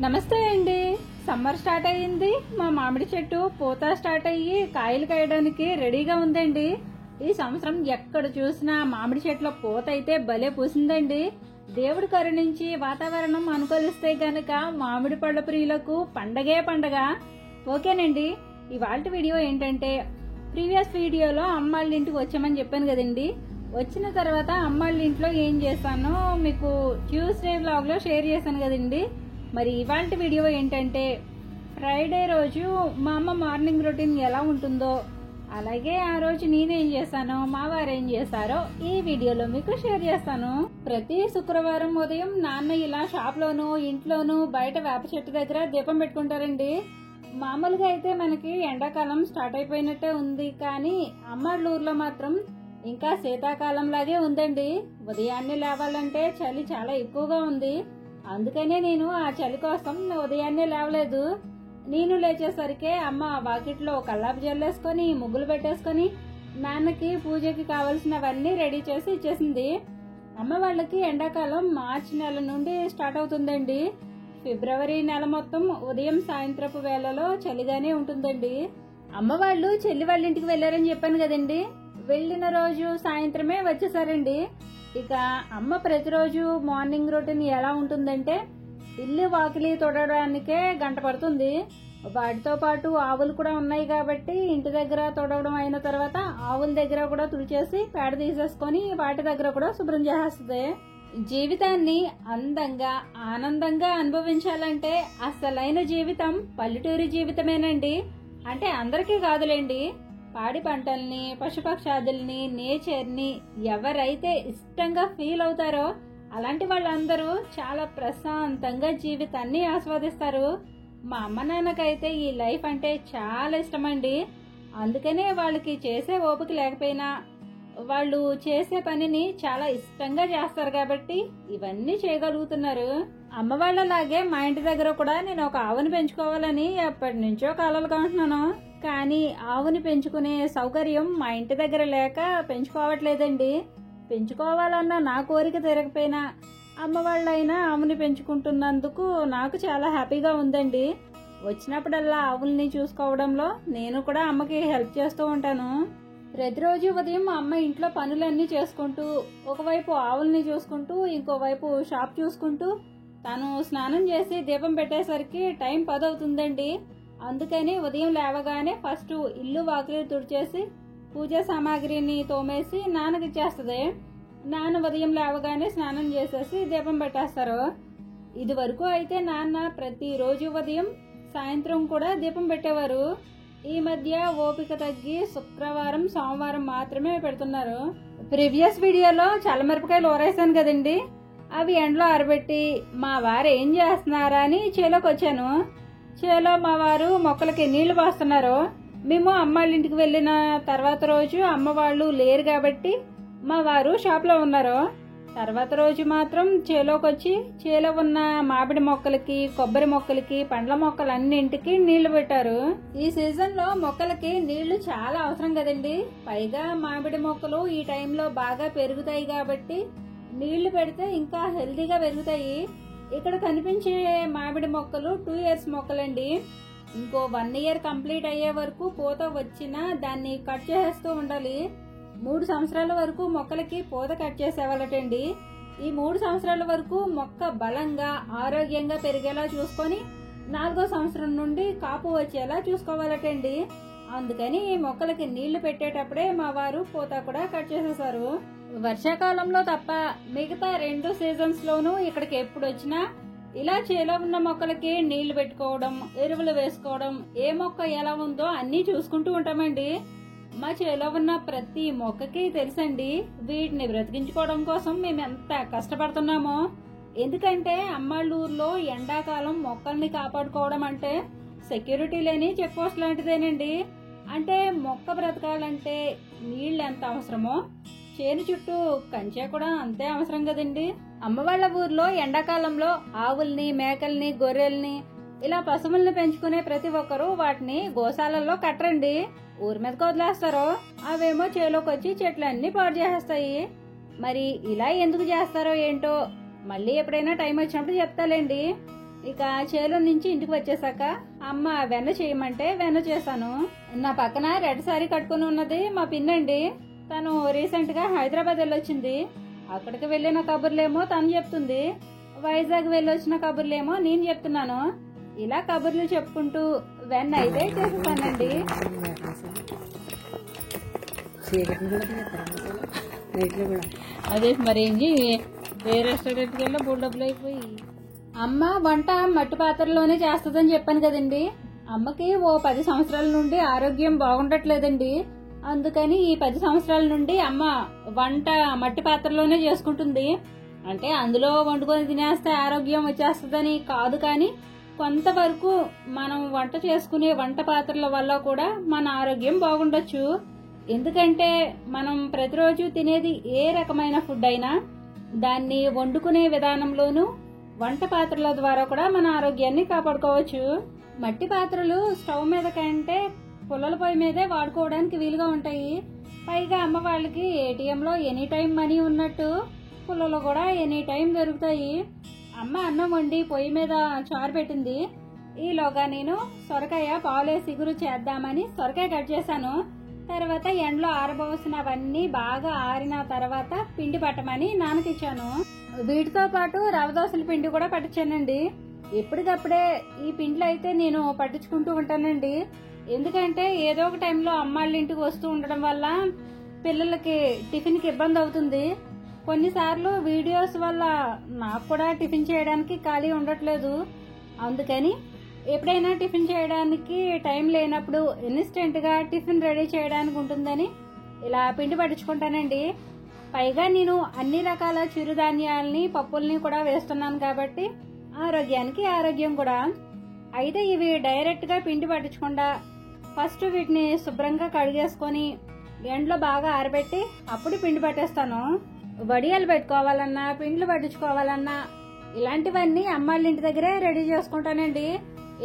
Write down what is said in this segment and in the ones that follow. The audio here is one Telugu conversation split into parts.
నమస్తే అండి. సమ్మర్ స్టార్ట్ అయ్యింది. మా మామిడి చెట్టు పూత స్టార్ట్ అయ్యి కాయలు కాయడానికి రెడీగా ఉందండి. ఈ సంవత్సరం ఎక్కడ చూసినా మామిడి చెట్ల పూత అయితే భలే పూసిందండి. దేవుడి కరుణించి వాతావరణం అనుకూలిస్తే గనక మామిడి పళ్ళ ప్రియులకు పండగే పండగ. ఓకేనండి, ఇవాల్టి వీడియో ఏంటంటే, ప్రీవియస్ వీడియోలో అమ్మాళ్ళ ఇంటికి వచ్చామని చెప్పాను కదండి. వచ్చిన తర్వాత అమ్మాళ్ళ ఇంట్లో ఏం చేస్తానో మీకు ట్యూస్డే వ్లాగ్ లో షేర్ చేశాను కదండి. మరి ఇవాల్టి వీడియో ఏంటంటే, ఫ్రైడే రోజు మా అమ్మ మార్నింగ్ రొటీన్ ఎలా ఉంటుందో, అలాగే ఆ రోజు నేనేం చేశానో, మా వారు ఏం చేశారో ఈ వీడియోలో మీకు షేర్ చేస్తాను. ప్రతి శుక్రవారం ఉదయం నాన్న ఇలా షాప్ లోను, ఇంట్లోను, బయట వేప చెట్టు దగ్గర దీపం పెట్టుకుంటారండి. మామూలుగా అయితే మనకి ఎండాకాలం స్టార్ట్ అయిపోయినట్టే ఉంది, కానీ అమ్మాళ్ళ ఊర్లో మాత్రం ఇంకా శీతాకాలం లాగే ఉందండి. ఉదయాన్నే లేవాలంటే చలి చాలా ఎక్కువగా ఉంది. అందుకనే నేను ఆ చలి కోసం ఉదయాన్నే లేవలేదు. నేను లేచేసరికి అమ్మ వాకిట్లో కల్లాపు జల్లేసుకొని, ముగ్గులు పెట్టేసుకొని, నాన్నకి పూజకి కావలసినవన్నీ రెడీ చేసి ఇచ్చేసింది. అమ్మ వాళ్ళకి ఎండాకాలం మార్చి నెల నుండి స్టార్ట్ అవుతుందండి. ఫిబ్రవరి నెల మొత్తం ఉదయం సాయంత్రపు వేళలో చలిగానే ఉంటుందండి. అమ్మ వాళ్ళు చెల్లి వాళ్ళ ఇంటికి వెళ్లారని చెప్పాను కదండి. వెళ్లిన రోజు సాయంత్రమే వచ్చేసారండి. ఇక అమ్మ ప్రతిరోజు మార్నింగ్ రొటీన్ ఎలా ఉంటుందంటే, ఇల్లు వాకిలి తొడవడానికే గంట పడుతుంది. వాటితో పాటు ఆవులు కూడా ఉన్నాయి కాబట్టి ఇంటి దగ్గర తొడవడం అయిన తర్వాత ఆవుల దగ్గర కూడా తుడిచేసి పేడ తీసేసుకొని వాటి దగ్గర కూడా శుభ్రం చేసేస్తుంది. జీవితాన్ని అందంగా ఆనందంగా అనుభవించాలంటే అసలైన జీవితం పల్లెటూరి జీవితమేనండి. అంటే అందరికీ కాదులేండి. పాడి పంటల్ని, పశుపక్షాదుల్ని, నేచర్ని ఎవరైతే ఇష్టంగా ఫీల్ అవుతారో అలాంటి వాళ్ళందరూ చాలా ప్రశాంతంగా జీవితాన్ని ఆస్వాదిస్తారు. మా అమ్మ నాన్నకైతే ఈ లైఫ్ అంటే చాలా ఇష్టమండి. అందుకనే వాళ్ళకి చేసే ఓపిక లేకపోయినా వాళ్ళు చేసే పనిని చాలా ఇష్టంగా చేస్తారు కాబట్టి ఇవన్నీ చేయగలుగుతున్నారు. అమ్మ వాళ్ళలాగే మా ఇంటి దగ్గర కూడా నేను ఒక ఆవుని పెంచుకోవాలని ఎప్పటి నుంచో కలలు కంటున్నాను. కానీ ఆవుని పెంచుకునే సౌకర్యం మా ఇంటి దగ్గర లేక పెంచుకోవట్లేదండి. పెంచుకోవాలన్న నా కోరిక తిరగపోయినా అమ్మ వాళ్ళైనా ఆవుని పెంచుకుంటున్నందుకు నాకు చాలా హ్యాపీగా ఉందండి. వచ్చినప్పుడల్లా ఆవుల్ని చూసుకోవడంలో నేను కూడా అమ్మకి హెల్ప్ చేస్తూ ఉంటాను. ప్రతిరోజు ఉదయం మా అమ్మ ఇంట్లో పనులన్నీ చేసుకుంటూ, ఒకవైపు ఆవుల్ని చూసుకుంటూ, ఇంకోవైపు షాప్ చూసుకుంటూ, తను స్నానం చేసి దీపం పెట్టేసరికి టైం 10 అవుతుందండి. అందుకని ఉదయం లేవగానే ఫస్ట్ ఇల్లు వాకిలి తుడిచేసి పూజా సామాగ్రిని తోమేసి నాన్నకి ఇచ్చేస్తుంది. నాన్న ఉదయం లేవగానే స్నానం చేసేసి దీపం పెట్టేస్తారు. ఇది వరకు అయితే నాన్న ప్రతిరోజు ఉదయం సాయంత్రం కూడా దీపం పెట్టేవారు. ఈ మధ్య ఓపిక తగ్గి శుక్రవారం సోమవారం మాత్రమే పెడుతున్నారు. ప్రీవియస్ వీడియోలో చల్లమిరపకాయలు ఊరేసాను కదండి, అవి ఎండలో ఆరబెట్టి మా వారు ఏం చేస్తున్నారా అని చేలోకి వచ్చాను. చేలో మా వారు మొక్కలకి నీళ్లు పోస్తున్నారు. మేము అమ్మాళ్ళ ఇంటికి వెళ్ళిన తర్వాత రోజు అమ్మ వాళ్ళు లేరు కాబట్టి మా వారు షాప్ లో ఉన్నారు. తర్వాత రోజు మాత్రం చేలోకి వచ్చి చేలో ఉన్న మామిడి మొక్కలకి, కొబ్బరి మొక్కలకి, పండ్ల మొక్కలన్నింటికి నీళ్లు పెట్టారు. ఈ సీజన్ లో మొక్కలకి నీళ్లు చాలా అవసరం కదండి. పైగా మామిడి మొక్కలు ఈ టైంలో బాగా పెరుగుతాయి కాబట్టి నీళ్లు పెడితే ఇంకా హెల్తీగా పెరుగుతాయి. ఇక్కడ కనిపించే మామిడి మొక్కలు 2 years మొక్కలండి. ఇంకో 1 year కంప్లీట్ అయ్యే వరకు పూత వచ్చినా దాన్ని కట్ చేస్తూ ఉండాలి. 3 సంవత్సరాల వరకు మొక్కలకి పూత కట్ చేసేవాళ్ళటండి. ఈ 3 సంవత్సరాల వరకు మొక్క బలంగా ఆరోగ్యంగా పెరిగేలా చూసుకొని 4వ సంవత్సరం నుండి కాపు వచ్చేలా చూసుకోవాలటండి. అందుకని ఈ మొక్కలకి నీళ్లు పెట్టేటప్పుడే మా వారు పూత కూడా కట్ చేసేసారు. వర్షాకాలంలో తప్ప మిగతా 2 సీజన్స్ లోనూ ఇక్కడికి ఎప్పుడు వచ్చినా ఇలా చేలో ఉన్న మొక్కలకి నీళ్లు పెట్టుకోవడం, ఎరువులు వేసుకోవడం, ఏ మొక్క ఎలా ఉందో అన్ని చూసుకుంటూ ఉంటామండి. మా చేలో ఉన్న ప్రతి మొక్కకి తెలుసండి వీటిని బ్రతికించుకోవడం కోసం మేము ఎంత కష్టపడుతున్నామో. ఎందుకంటే అమ్మాళ్ళ ఊర్లో ఎండాకాలం మొక్కల్ని కాపాడుకోవడం అంటే సెక్యూరిటీ లేని చెక్ పోస్ట్ లాంటిదేనండి. అంటే మొక్క బ్రతకాలంటే నీళ్ళు ఎంత అవసరమో చేను చుట్టూ కంచె కూడా అంతే అవసరం కదండి. అమ్మ వాళ్ళ ఊర్లో ఎండాకాలంలో ఆవుల్ని, మేకల్ని, గొర్రెల్ని ఇలా పశువుల్ని పెంచుకునే ప్రతి ఒక్కరూ వాటిని గోశాలల్లో కట్టరండి, ఊరి మీదకి వదిలేస్తారు. అవేమో చేలోకి వచ్చి చెట్లన్నీ పాడు చేసేస్తాయి. మరి ఇలా ఎందుకు చేస్తారో ఏంటో మళ్ళీ ఎప్పుడైనా టైం వచ్చినప్పుడు చెప్తాలేండి. ఇక చేలో నుంచి ఇంటికి వచ్చేసాక అమ్మ వెన్న చేయమంటే వెన్న చేశాను. నా పక్కన రెడ్ సారీ కట్టుకుని ఉన్నది మా పిన్నండి. తను రీసెంట్ గా హైదరాబాద్ వెళ్ళొచ్చింది. అక్కడికి వెళ్ళిన కబుర్లేమో తను చెప్తుంది, వైజాగ్ వెళ్ళొచ్చిన కబుర్లేమో నేను చెప్తున్నాను. ఇలా కబుర్లు చెప్పుకుంటూ వెన్న అయితే చేసేసానండి. అదే మరేంటి వేరే రెస్టారెంట్కి వెళ్ళి 3 డబ్బులు అయిపోయి. అమ్మ వంట మట్టి పాత్రలోనే చేస్తుందని చెప్పాను కదండి. అమ్మకి ఓ 10 సంవత్సరాల నుండి ఆరోగ్యం బాగుండట్లేదండి. అందుకని ఈ 10 సంవత్సరాల నుండి అమ్మ వంట మట్టి పాత్రలోనే చేసుకుంటుంది. అంటే అందులో వండుకొని తినేస్తే ఆరోగ్యం వచ్చేస్తుందని కాదు, కానీ కొంతవరకు మనం వంట చేసుకునే వంట పాత్రల వల్ల కూడా మన ఆరోగ్యం బాగుండొచ్చు. ఎందుకంటే మనం ప్రతిరోజు తినేది ఏ రకమైన ఫుడ్ అయినా దాన్ని వండుకునే విధానంలోనూ వంట పాత్రల ద్వారా కూడా మన ఆరోగ్యాన్ని కాపాడుకోవచ్చు. మట్టి పాత్రలు స్టవ్ మీద కంటే పుల్లల పొయ్యి మీదే వాడుకోవడానికి వీలుగా ఉంటాయి. పైగా అమ్మ వాళ్ళకి ఏటీఎంలో ఎనీ టైం మనీ ఉన్నట్టు పుల్లలు కూడా ఎనీ టైం దొరుకుతాయి. అమ్మ అన్నం వండి పొయ్యి మీద చారు పెట్టింది. ఈలోగా నేను సొరకాయ పాలే సిగురు చేద్దామని సొరకాయ కట్ చేశాను. తర్వాత ఎండలో ఆరబోసినవన్నీ బాగా ఆరిన తర్వాత పిండి పట్టమని నానకిచ్చాను. వీటితో పాటు రవ దోశల పిండి కూడా పట్టించానండి. ఎప్పటికప్పుడే ఈ పిండిలు అయితే నేను పట్టించుకుంటూ ఉంటానండి. ఎందుకంటే ఏదో ఒక టైంలో అమ్మాళ్ళ ఇంటికి వస్తూ ఉండడం వల్ల పిల్లలకి టిఫిన్కి ఇబ్బంది అవుతుంది. కొన్నిసార్లు వీడియోస్ వల్ల నాకు కూడా టిఫిన్ చేయడానికి ఖాళీ ఉండట్లేదు. అందుకని ఎప్పుడైనా టిఫిన్ చేయడానికి టైం లేనప్పుడు ఇన్స్టెంట్ గా టిఫిన్ రెడీ చేయడానికి ఉంటుందని ఇలా పిండి పట్టించుకుంటానండి. పైగా నేను అన్ని రకాల చిరుధాన్యాలని, పప్పుల్ని కూడా వేస్తున్నాను కాబట్టి ఆరోగ్యానికి ఆరోగ్యం కూడా. అయితే ఇవి డైరెక్ట్ గా పిండి పట్టించకుండా ఫస్ట్ వీటిని శుభ్రంగా కడిగేసుకొని ఎండలో బాగా ఆరబెట్టి అప్పుడు పిండి పట్టేస్తాను. వడియాలు పెట్టుకోవాలన్నా, పిండ్లు పట్టించుకోవాలన్నా ఇలాంటివన్నీ అమ్మాళ్ళ ఇంటి దగ్గరే రెడీ చేసుకుంటానండి.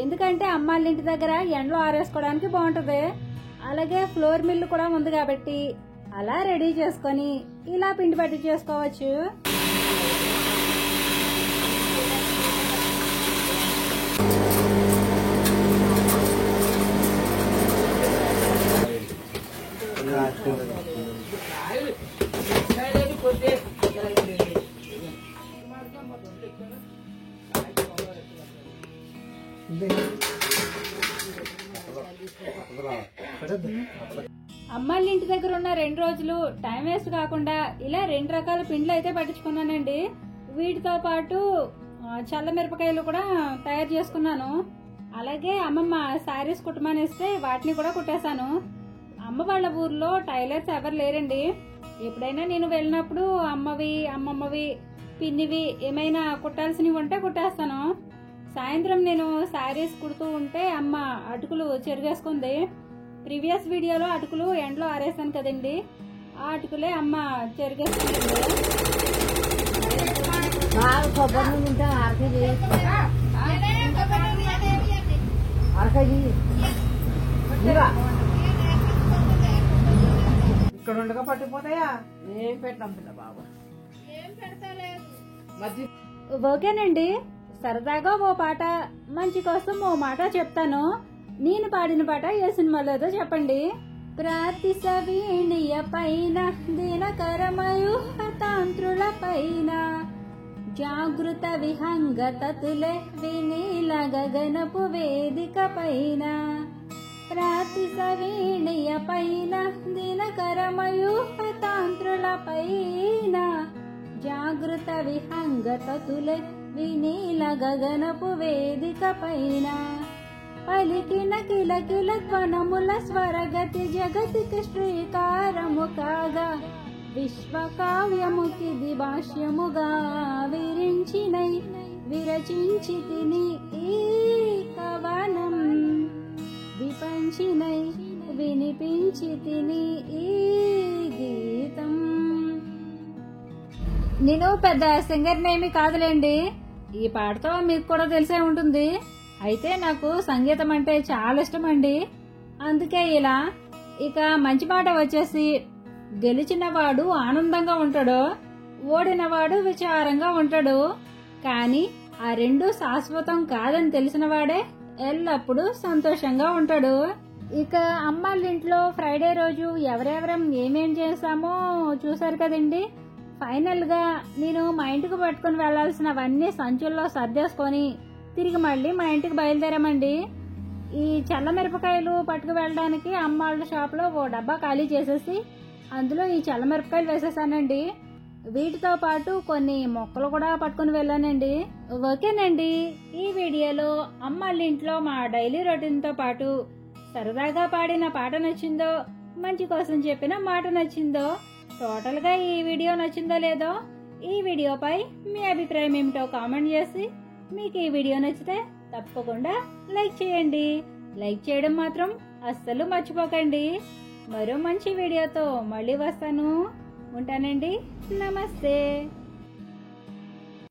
ఎందుకంటే అమ్మాళ్ళ ఇంటి దగ్గర ఎండలో ఆరేసుకోవడానికి బాగుంటుంది. అలాగే ఫ్లోర్ మిల్లు కూడా ఉంది కాబట్టి అలా రెడీ చేసుకొని ఇలా పిండి పట్టి చేసుకోవచ్చు. అమ్మాళ్ళ ఇంటి దగ్గర ఉన్న 2 రోజులు టైం వేస్ట్ కాకుండా ఇలా 2 రకాల పిండ్లు అయితే పట్టించుకున్నానండి. వీటితో పాటు చల్ల మిరపకాయలు కూడా తయారు చేసుకున్నాను. అలాగే అమ్మమ్మ శారీస్ కుట్టమనిస్తే వాటిని కూడా కుట్టేశాను. అమ్మ వాళ్ళ ఊర్లో టైలర్స్ ఎవరు లేరండి. ఎప్పుడైనా నేను వెళ్ళినప్పుడు అమ్మవి, అమ్మమ్మవి, పిన్నివి ఏమైనా కుట్టాల్సినవి ఉంటే కుట్టేస్తాను. సాయంత్రం నేను శారీస్ కుడుతూ ఉంటే అమ్మ అటుకులు చెరిగేసుకుంది. ప్రీవియస్ వీడియోలో అటుకులు ఎండలో ఆరేసాను కదండి, ఆ అటుకులే అమ్మ చెరిగేసుకుంటుంది. ఇక్కడ ఉండగా పట్టిపోతాయా? ఏం పెట్టాం పిల్ల బాబు. ఓకేనండి, సరదాగా ఓ పాట, మంచి కోసం ఓ మాట చెప్తాను. నేను పాడిన పాట ఏ సినిమాలోదో చెప్పండి. ప్రాతి సవీణియ పైన, దినకరమయూహతాంత్రుల పైన, జాగృత విహంగతతులే వినీల గగనపు వేదిక పైన. ప్రాతి సవీణియ పైన, దినకరమయూహతాంత్రుల పైన, జాగృత విహంగతతులే వినీల గగనపు వేదిక పైన. పలికిన కిలకిల ధ్వనముల స్వరగతి జగతికి శ్రీకారము కాగా విశ్వకావ్యముకిది భాష్యముగా విరించినై విరచించి తిని ఈ కవనం విపంచినై వినిపించి తిని ఈ గీతం. నేను పెద్ద సింగర్ని ఏమీ కాదులేండి. ఈ పాటతో మీకు కూడా తెలిసే ఉంటుంది. అయితే నాకు సంగీతం అంటే చాలా ఇష్టం అండి. అందుకే ఇలా. ఇక మంచి మాట వచ్చేసి, గెలిచిన వాడు ఆనందంగా ఉంటాడు, ఓడినవాడు విచారంగా ఉంటాడు. కానీ ఆ రెండు శాశ్వతం కాదని తెలిసిన వాడే ఎల్లప్పుడూ సంతోషంగా ఉంటాడు. ఇక అమ్మాళ్ళింట్లో ఫ్రైడే రోజు ఎవరెవరం ఏమేం చేసామో చూసారు కదండి. ఫైనల్ గా నేను మా ఇంటికి పట్టుకుని వెళ్లాల్సినవన్నీ సంచుల్లో సర్దేసుకొని తిరిగి మళ్ళీ మా ఇంటికి బయలుదేరామండి. ఈ చల్లమిరపకాయలు పట్టుకు వెళ్ళడానికి అమ్మాళ్ళ షాప్ లో ఓ డబ్బా ఖాళీ చేసేసి అందులో ఈ చల్లమిరపకాయలు వేసేసానండి. వీటితో పాటు కొన్ని మొక్కలు కూడా పట్టుకుని వెళ్ళానండి. ఓకేనండి, ఈ వీడియోలో అమ్మాళ్ళింట్లో మా డైలీ రొటీన్ తో పాటు సరదాగా పాడిన పాట నచ్చిందో, మంచి కోసం చెప్పిన మాట నచ్చిందో, టోటల్ గా ఈ వీడియో నచ్చిందో లేదో, ఈ వీడియోపై మీ అభిప్రాయం ఏమిటో కామెంట్ చేసి, మీకు ఈ వీడియో నచ్చితే తప్పకుండా లైక్ చేయండి. లైక్ చేయడం మాత్రం అస్సలు మర్చిపోకండి. మరో మంచి వీడియోతో మళ్ళీ వస్తాను. ఉంటానండి. నమస్తే.